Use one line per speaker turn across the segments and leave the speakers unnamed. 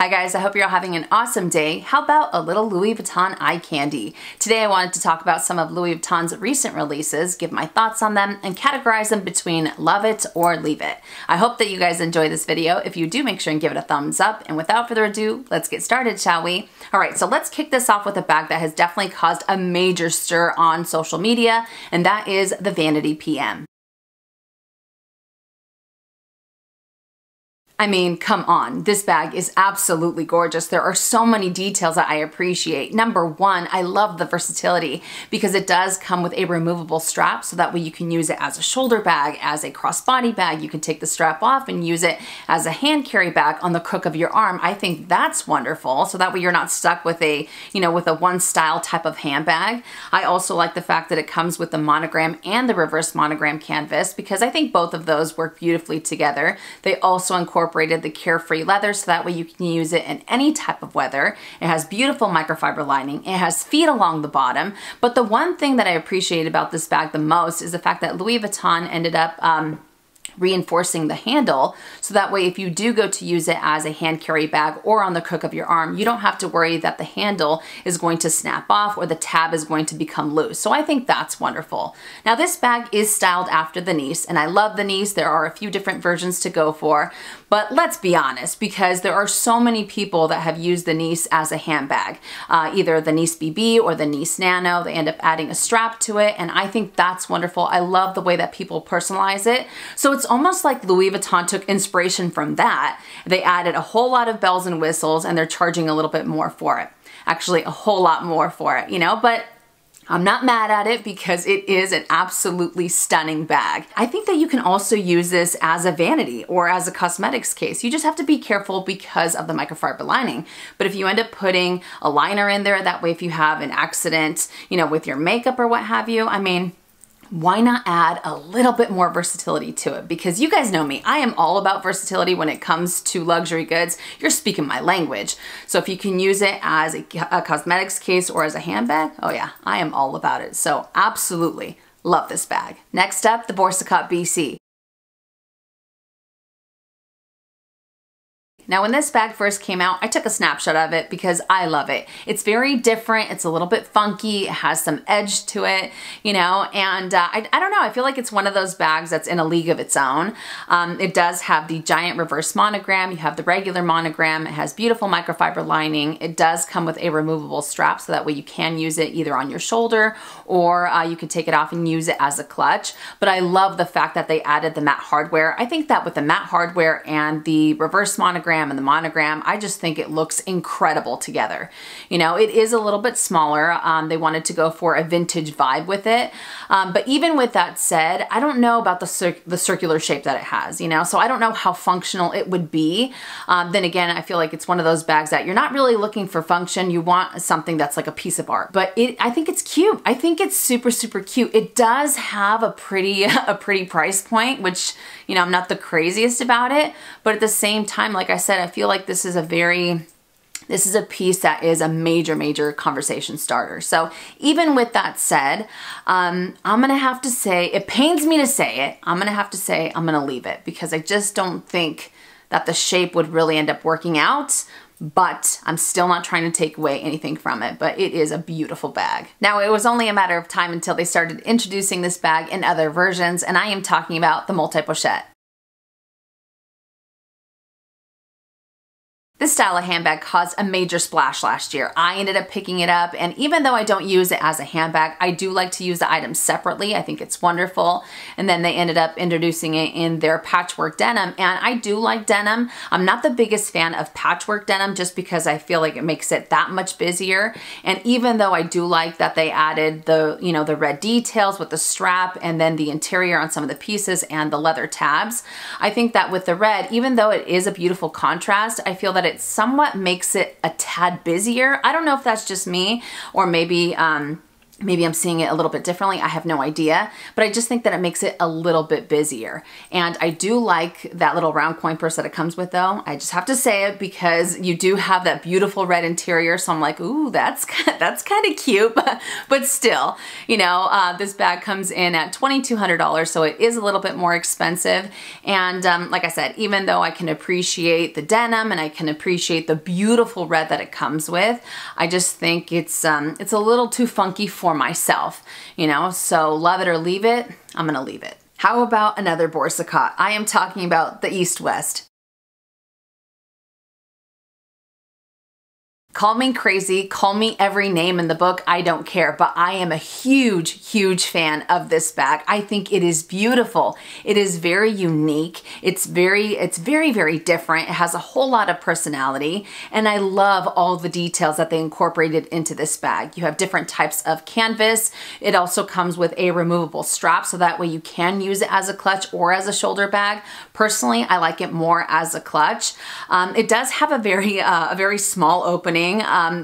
Hi guys, I hope you're all having an awesome day. How about a little Louis Vuitton eye candy? Today I wanted to talk about some of Louis Vuitton's recent releases, give my thoughts on them, and categorize them between love it or leave it. I hope that you guys enjoy this video. If you do, make sure and give it a thumbs up. And without further ado, let's get started, shall we? All right, so let's kick this off with a bag that has definitely caused a major stir on social media, and that is the Vanity PM. I mean, come on, this bag is absolutely gorgeous. There are so many details that I appreciate. Number one, I love the versatility because it does come with a removable strap, so that way you can use it as a shoulder bag, as a crossbody bag. You can take the strap off and use it as a hand carry bag on the crook of your arm. I think that's wonderful, so that way you're not stuck with a, with a one style type of handbag. I also like the fact that it comes with the monogram and the reverse monogram canvas because I think both of those work beautifully together. They also incorporate the carefree leather, so that way you can use it in any type of weather. It has beautiful microfiber lining. It has feet along the bottom. But the one thing that I appreciate about this bag the most is the fact that Louis Vuitton ended up reinforcing the handle, so that way if you do go to use it as a hand carry bag or on the crook of your arm, you don't have to worry that the handle is going to snap off or the tab is going to become loose. So I think that's wonderful. Now this bag is styled after the Nice, and I love the Nice. There are a few different versions to go for, but let's be honest, because there are so many people that have used the Nice as a handbag, either the Nice BB or the Nice Nano. They end up adding a strap to it, and I think that's wonderful. I love the way that people personalize it. So it's almost like Louis Vuitton took inspiration from that. They added a whole lot of bells and whistles, and they're charging a little bit more for it. Actually, a whole lot more for it, but I'm not mad at it because it is an absolutely stunning bag. I think that you can also use this as a vanity or as a cosmetics case. You just have to be careful because of the microfiber lining. But if you end up putting a liner in there, that way if you have an accident, with your makeup or what have you, I mean, why not add a little bit more versatility to it? Because you guys know me, I am all about versatility when it comes to luxury goods. You're speaking my language. So if you can use it as a cosmetics case or as a handbag, oh yeah, I am all about it. So absolutely love this bag. Next up, the Boursicot BC. Now when this bag first came out, I took a snapshot of it because I love it. It's very different. It's a little bit funky. It has some edge to it, and I don't know. I feel like it's one of those bags that's in a league of its own. It does have the giant reverse monogram. You have the regular monogram. It has beautiful microfiber lining. It does come with a removable strap, so that way you can use it either on your shoulder or you could take it off and use it as a clutch. But I love the fact that they added the matte hardware. I think that with the matte hardware and the reverse monogram and the monogram, I just think it looks incredible together. It is a little bit smaller. They wanted to go for a vintage vibe with it. But even with that said, I don't know about the circular shape that it has, so I don't know how functional it would be. Then again, I feel like it's one of those bags that you're not really looking for function. You want something that's like a piece of art. But I think it's cute. I think it's super, super cute. It does have a pretty price point, which, I'm not the craziest about it. But at the same time, like I said, I feel like this is a piece that is a major, major conversation starter. So even with that said, I'm gonna have to say, it pains me to say it, I'm gonna leave it because I just don't think that the shape would really end up working out. But I'm still not trying to take away anything from it, but it is a beautiful bag. Now, it was only a matter of time until they started introducing this bag in other versions, and I am talking about the multi-pochette. This style of handbag caused a major splash last year. I ended up picking it up, and even though I don't use it as a handbag, I do like to use the items separately. I think it's wonderful. And then they ended up introducing it in their patchwork denim, and I do like denim. I'm not the biggest fan of patchwork denim just because I feel like it makes it that much busier. And even though I do like that they added the, the red details with the strap and then the interior on some of the pieces and the leather tabs, I think that with the red, even though it is a beautiful contrast, I feel that it somewhat makes it a tad busier. I don't know if that's just me, or maybe Maybe I'm seeing it a little bit differently. I have no idea, but I just think that it makes it a little bit busier. And I do like that little round coin purse that it comes with though. I just have to say it because you do have that beautiful red interior. So I'm like, ooh, that's kind of cute, but still, you know, this bag comes in at $2,200. So it is a little bit more expensive. And like I said, even though I can appreciate the denim and I can appreciate the beautiful red that it comes with, I just think it's a little too funky for myself, you know, so love it or leave it, I'm gonna leave it. How about another Boursicot? I am talking about the East West. Call me crazy, call me every name in the book, I don't care, but I am a huge fan of this bag. I think it is beautiful. It is very unique. It's very different. It has a whole lot of personality, and I love all the details that they incorporated into this bag. You have different types of canvas. It also comes with a removable strap, so that way you can use it as a clutch or as a shoulder bag. Personally, I like it more as a clutch. It does have a very small opening.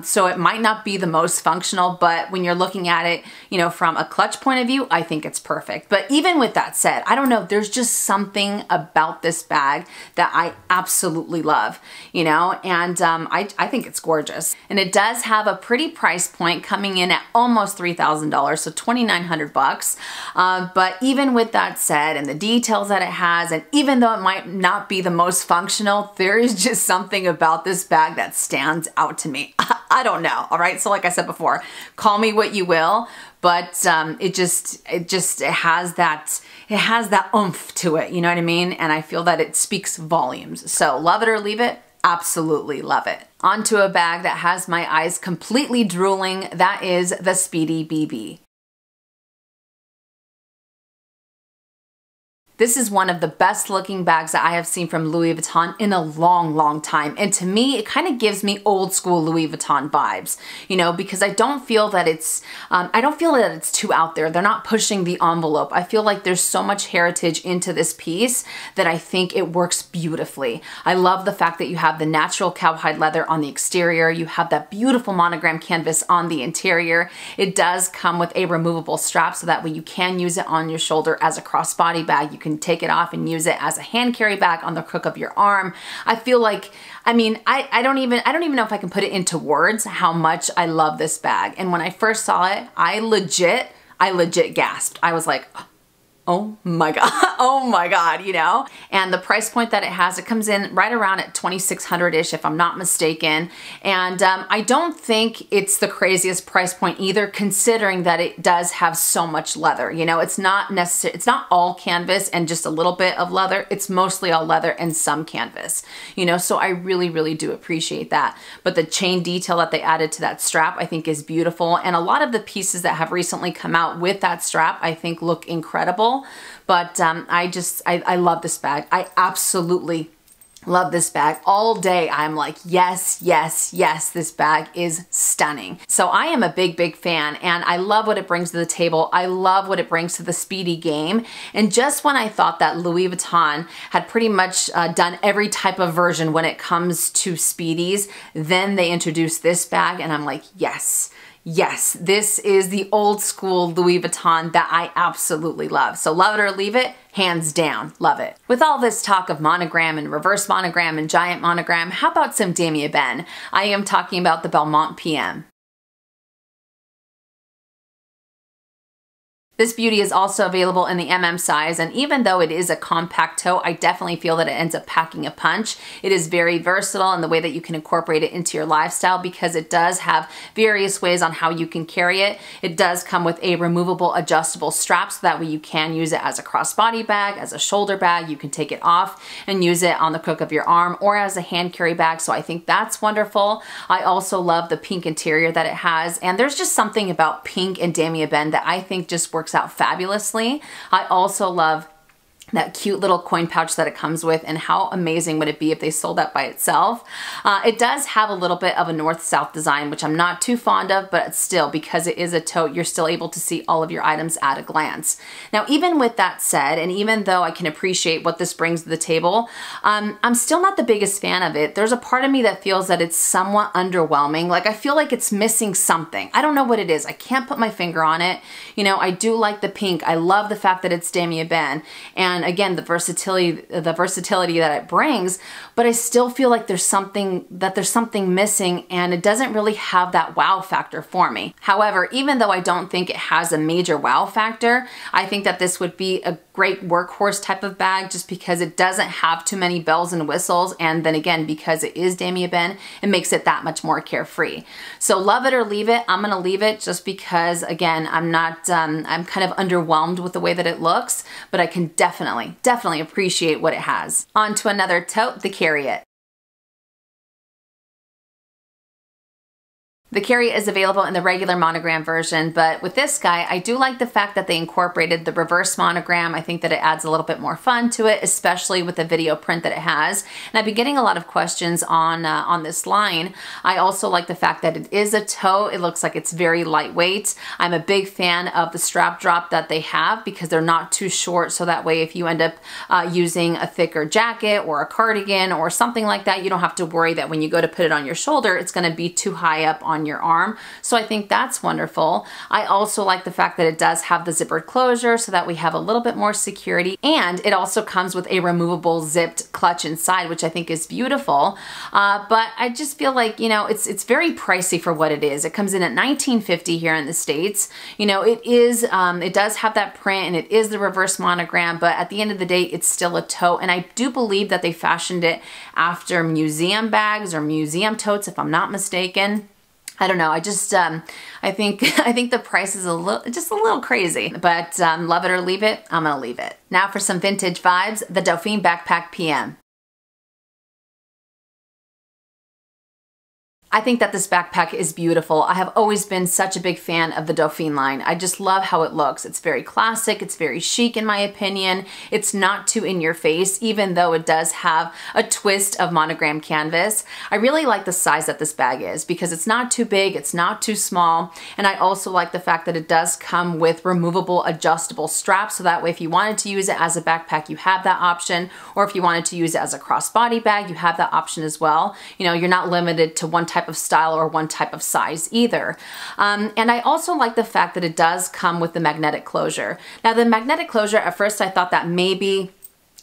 So it might not be the most functional, but when you're looking at it, you know, from a clutch point of view, I think it's perfect. But even with that said, I don't know, there's just something about this bag that I absolutely love, you know, and I think it's gorgeous. And it does have a pretty price point coming in at almost $3,000, so $2,900. But even with that said, and the details that it has, and even though it might not be the most functional, there is just something about this bag that stands out to me. I don't know. All right. So like I said before, call me what you will, but it has that oomph to it. You know what I mean? And I feel that it speaks volumes. So love it or leave it. Absolutely love it. Onto a bag that has my eyes completely drooling. That is the Speedy BB. This is one of the best looking bags that I have seen from Louis Vuitton in a long time. And to me, it kind of gives me old school Louis Vuitton vibes, you know, because I don't feel that it's too out there. They're not pushing the envelope. I feel like there's so much heritage into this piece that I think it works beautifully. I love the fact that you have the natural cowhide leather on the exterior. You have that beautiful monogram canvas on the interior. It does come with a removable strap, so that way you can use it on your shoulder as a crossbody bag. You can take it off and use it as a hand carry bag on the crook of your arm. I feel like, I mean, I don't even know if I can put it into words how much I love this bag. And when I first saw it, I legit gasped. I was like, oh my God, oh my God, you know? And the price point that it has, it comes in right around at $2,600-ish if I'm not mistaken. And I don't think it's the craziest price point either, considering that it does have so much leather. You know, it's not necessary, it's not all canvas and just a little bit of leather. It's mostly all leather and some canvas, you know? So I really do appreciate that. But the chain detail that they added to that strap, I think is beautiful. And a lot of the pieces that have recently come out with that strap, I think look incredible. But I love this bag. I absolutely love this bag. All day I'm like, yes, this bag is stunning. So I am a big fan, and I love what it brings to the table. I love what it brings to the Speedy game. And just when I thought that Louis Vuitton had pretty much done every type of version when it comes to Speedies, then they introduced this bag, and I'm like, yes, this is the old school Louis Vuitton that I absolutely love. So love it or leave it, hands down, love it. With all this talk of monogram and reverse monogram and giant monogram, how about some Damier Ebene? I am talking about the Belmont PM. This beauty is also available in the MM size, and even though it is a compact tote, I definitely feel that it ends up packing a punch. It is very versatile in the way that you can incorporate it into your lifestyle, because it does have various ways on how you can carry it. It does come with a removable adjustable strap, so that way you can use it as a crossbody bag, as a shoulder bag. You can take it off and use it on the crook of your arm or as a hand carry bag, so I think that's wonderful. I also love the pink interior that it has, and there's just something about pink and Damier Ebene that I think just works out fabulously. I also love that cute little coin pouch that it comes with, and how amazing would it be if they sold that by itself. It does have a little bit of a north-south design, which I'm not too fond of, but still, because it is a tote, you're still able to see all of your items at a glance. Now, even with that said, and even though I can appreciate what this brings to the table, I'm still not the biggest fan of it. There's a part of me that feels that it's somewhat underwhelming. Like, I feel like it's missing something. I don't know what it is. I can't put my finger on it. You know, I do like the pink. I love the fact that it's Damier Ben, and again, the versatility that it brings, but I still feel like there's something missing, and it doesn't really have that wow factor for me. However, even though I don't think it has a major wow factor, I think that this would be a great workhorse type of bag just because it doesn't have too many bells and whistles, and then again, because it is Damier Ben, it makes it that much more carefree. So love it or leave it. I'm gonna leave it just because, again, I'm kind of underwhelmed with the way that it looks, but I can definitely appreciate what it has. On to another tote, the Carry It. The Carry It is available in the regular monogram version, but with this guy, I do like the fact that they incorporated the reverse monogram. I think that it adds a little bit more fun to it, especially with the video print that it has. And I've been getting a lot of questions on this line. I also like the fact that it is a tote. It looks like it's very lightweight. I'm a big fan of the strap drop that they have because they're not too short, so that way if you end up using a thicker jacket or a cardigan or something like that, you don't have to worry that when you go to put it on your shoulder, it's gonna be too high up on your arm. So I think that's wonderful. I also like the fact that it does have the zippered closure so that we have a little bit more security, and it also comes with a removable zipped clutch inside, which I think is beautiful. But I just feel like, you know, it's very pricey for what it is. It comes in at $19.50 here in the States. You know, it does have that print and it is the reverse monogram, but at the end of the day, it's still a tote. And I do believe that they fashioned it after museum bags or museum totes, if I'm not mistaken. I don't know. I just, I think the price is just a little crazy, but love it or leave it. I'm gonna leave it. Now for some vintage vibes, the Dauphine Backpack PM. I think that this backpack is beautiful. I have always been such a big fan of the Dauphine line. I just love how it looks. It's very classic. It's very chic in my opinion. It's not too in your face, even though it does have a twist of Monogram Canvas. I really like the size that this bag is because it's not too big, it's not too small, and I also like the fact that it does come with removable adjustable straps, so that way if you wanted to use it as a backpack, you have that option, or if you wanted to use it as a crossbody bag, you have that option as well. You know, you're not limited to one type of style or one type of size either. And I also like the fact that it does come with the magnetic closure. Now the magnetic closure, at first I thought that maybe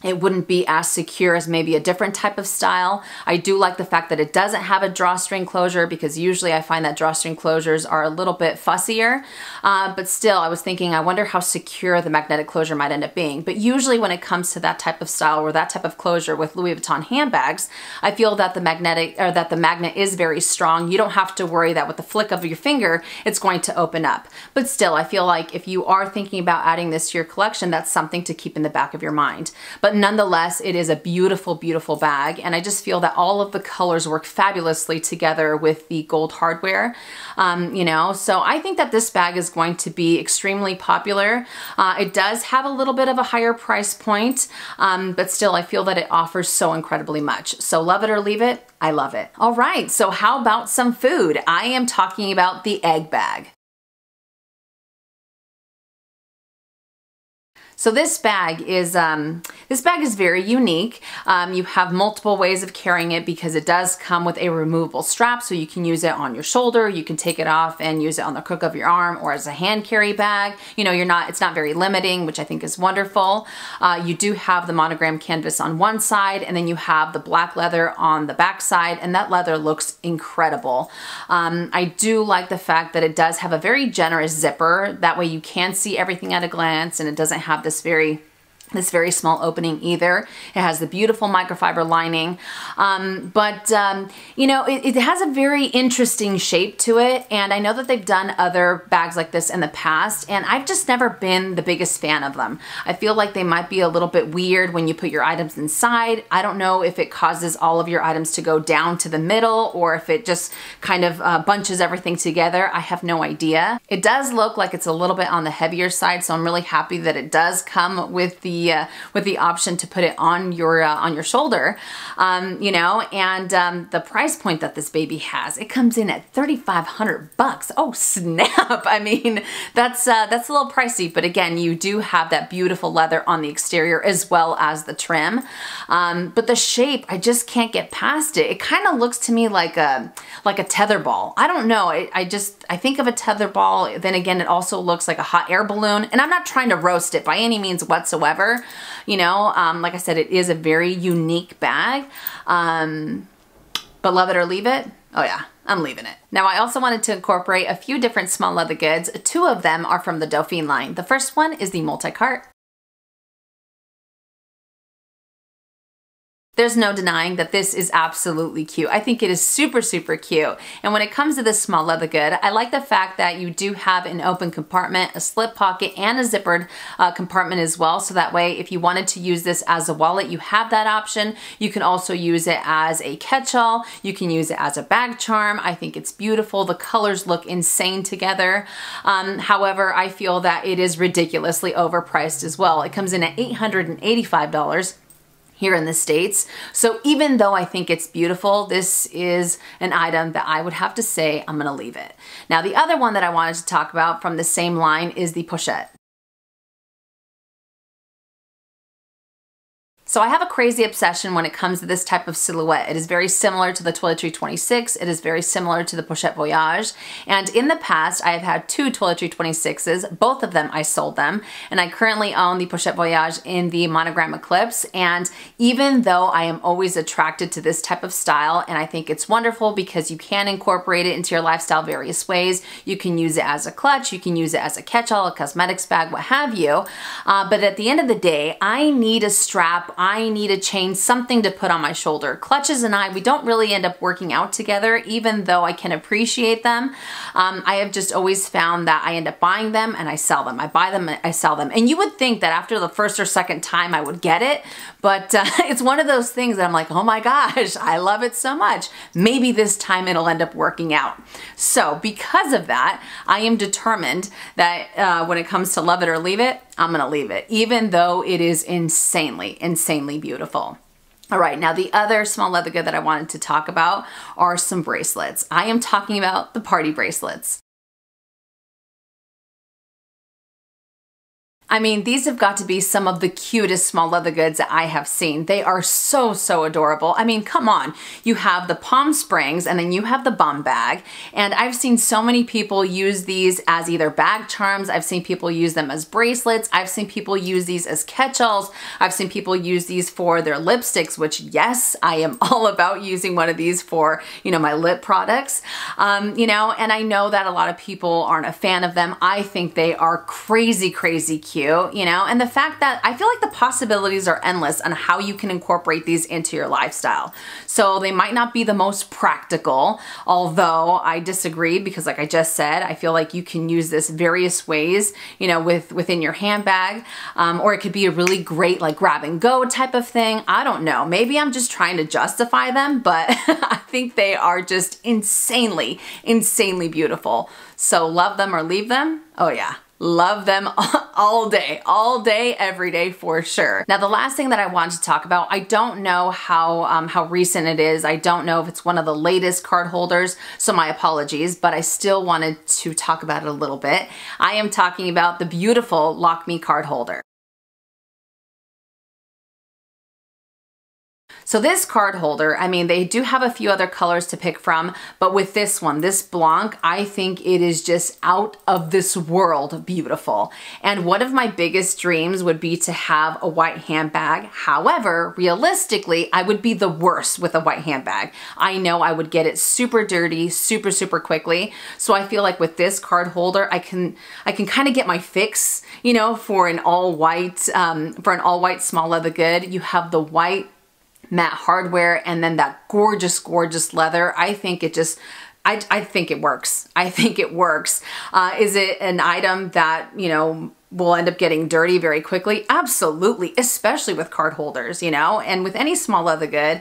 it wouldn't be as secure as maybe a different type of style. I do like the fact that it doesn't have a drawstring closure because usually I find that drawstring closures are a little bit fussier. But still, I was thinking, I wonder how secure the magnetic closure might end up being. But usually when it comes to that type of style or that type of closure with Louis Vuitton handbags, I feel that the magnet is very strong. You don't have to worry that with the flick of your finger, it's going to open up. But still, I feel like if you are thinking about adding this to your collection, that's something to keep in the back of your mind. But nonetheless, it is a beautiful, beautiful bag, and I just feel that all of the colors work fabulously together with the gold hardware, you know, so I think that this bag is going to be extremely popular. It does have a little bit of a higher price point, but still I feel that it offers so incredibly much. So love it or leave it, I love it. All right, so how about some food? I am talking about the egg bag. So this bag is very unique. You have multiple ways of carrying it because it does come with a removable strap, so you can use it on your shoulder, you can take it off and use it on the crook of your arm or as a hand carry bag. You know, it's not very limiting, which I think is wonderful. You do have the Monogram Canvas on one side, and then you have the black leather on the back side, and that leather looks incredible. I do like the fact that it does have a very generous zipper. That way you can see everything at a glance, and it doesn't have this very small opening either. It has the beautiful microfiber lining, you know, it has a very interesting shape to it, and I know that they've done other bags like this in the past, and I've just never been the biggest fan of them. I feel like they might be a little bit weird when you put your items inside. I don't know if it causes all of your items to go down to the middle or if it just kind of bunches everything together. I have no idea. It does look like it's a little bit on the heavier side, so I'm really happy that it does come with the the option to put it on your shoulder, you know, and the price point that this baby has, it comes in at $3,500. Oh snap! I mean, that's a little pricey, but again, you do have that beautiful leather on the exterior as well as the trim. But the shape, I just can't get past it. It kind of looks to me like a tether ball. I don't know. I think of a tether ball. Then again, it also looks like a hot air balloon. And I'm not trying to roast it by any means whatsoever. You know, like I said, it is a very unique bag. But love it or leave it. Oh yeah, I'm leaving it. Now I also wanted to incorporate a few different small leather goods. Two of them are from the Dauphine line. The first one is the Multicarte. There's no denying that this is absolutely cute. I think it is super, super cute. And when it comes to this small leather good, I like the fact that you do have an open compartment, a slip pocket, and a zippered compartment as well. So that way, if you wanted to use this as a wallet, you have that option. You can also use it as a catch-all. You can use it as a bag charm. I think it's beautiful. The colors look insane together. However, I feel that it is ridiculously overpriced as well. It comes in at $885. Here in the States. So even though I think it's beautiful, this is an item that I would have to say I'm gonna leave it. Now the other one that I wanted to talk about from the same line is the Pochette. So I have a crazy obsession when it comes to this type of silhouette. It is very similar to the Toiletry 26. It is very similar to the Pochette Voyage. And in the past, I have had two Toiletry 26s. Both of them, I sold them. And I currently own the Pochette Voyage in the Monogram Eclipse. And even though I am always attracted to this type of style, and I think it's wonderful because you can incorporate it into your lifestyle various ways. You can use it as a clutch, you can use it as a catch-all, a cosmetics bag, what have you. But at the end of the day, I need a strap, I need a chain, something to put on my shoulder. Clutches and we don't really end up working out together, even though I can appreciate them. I have just always found that I end up buying them and I sell them. I buy them, I sell them. And you would think that after the first or second time I would get it, but it's one of those things that I'm like, oh my gosh, I love it so much. Maybe this time it'll end up working out. So because of that, I am determined that when it comes to love it or leave it, I'm gonna leave it, even though it is insanely, insanely beautiful. All right, now the other small leather good that I wanted to talk about are some bracelets. I am talking about the party bracelets. I mean, these have got to be some of the cutest small leather goods that I have seen. They are so, so adorable. I mean, come on. You have the palm springs and then you have the bum bag. And I've seen so many people use these as either bag charms. I've seen people use them as bracelets. I've seen people use these as catch-alls. I've seen people use these for their lipsticks, which yes, I am all about using one of these for, you know, my lip products. You know, and I know that a lot of people aren't a fan of them. I think they are crazy, crazy cute. You know, and the fact that I feel like the possibilities are endless on how you can incorporate these into your lifestyle. So they might not be the most practical, although I disagree because like I just said, I feel like you can use this various ways, you know, within your handbag, or it could be a really great like grab and go type of thing. I don't know. Maybe I'm just trying to justify them, but I think they are just insanely, insanely beautiful. So love them or leave them. Oh yeah. Love them all day, every day for sure. Now the last thing that I wanted to talk about, I don't know how recent it is. I don't know if it's one of the latest card holders, so my apologies, but I still wanted to talk about it a little bit. I am talking about the beautiful Lockme Cardholder. So this card holder, I mean, they do have a few other colors to pick from, but with this one, this Blanc, I think it is just out of this world beautiful. And one of my biggest dreams would be to have a white handbag. However, realistically, I would be the worst with a white handbag. I know I would get it super dirty, super, super quickly. So I feel like with this card holder, I can kind of get my fix, you know, for an all white small leather good. You have the white matte hardware and then that gorgeous, gorgeous leather. I think it just, I think it works. I think it works. Is it an item that, you know, will end up getting dirty very quickly? Absolutely, especially with card holders, you know, and with any small leather good.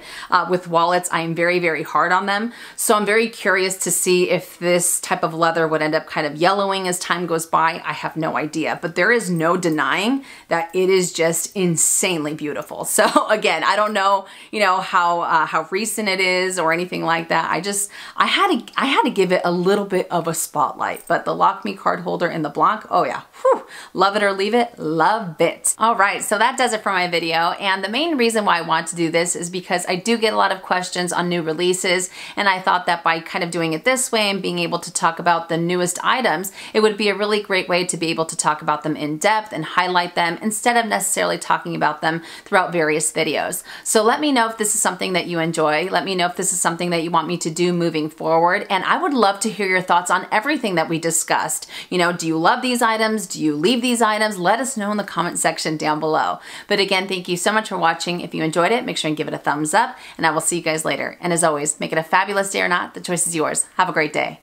With wallets, I am very, very hard on them. So I'm very curious to see if this type of leather would end up kind of yellowing as time goes by. I have no idea, but there is no denying that it is just insanely beautiful. So again, I don't know, you know, how recent it is or anything like that. I had to give it a little bit of a spotlight, but the Lockme Cardholder in the Blanc, oh yeah, whew, love it or leave it, love it. All right, so that does it for my video. And the main reason why I want to do this is because I do get a lot of questions on new releases. And I thought that by kind of doing it this way and being able to talk about the newest items, it would be a really great way to be able to talk about them in depth and highlight them instead of necessarily talking about them throughout various videos. So let me know if this is something that you enjoy. Let me know if this is something that you want me to do moving forward. And I would love to hear your thoughts on everything that we discussed. You know, do you love these items? Do you leave these items? Let us know in the comment section down below. But again, thank you so much for watching. If you enjoyed it, make sure and give it a thumbs up, and I will see you guys later. And as always, make it a fabulous day or not, the choice is yours. Have a great day.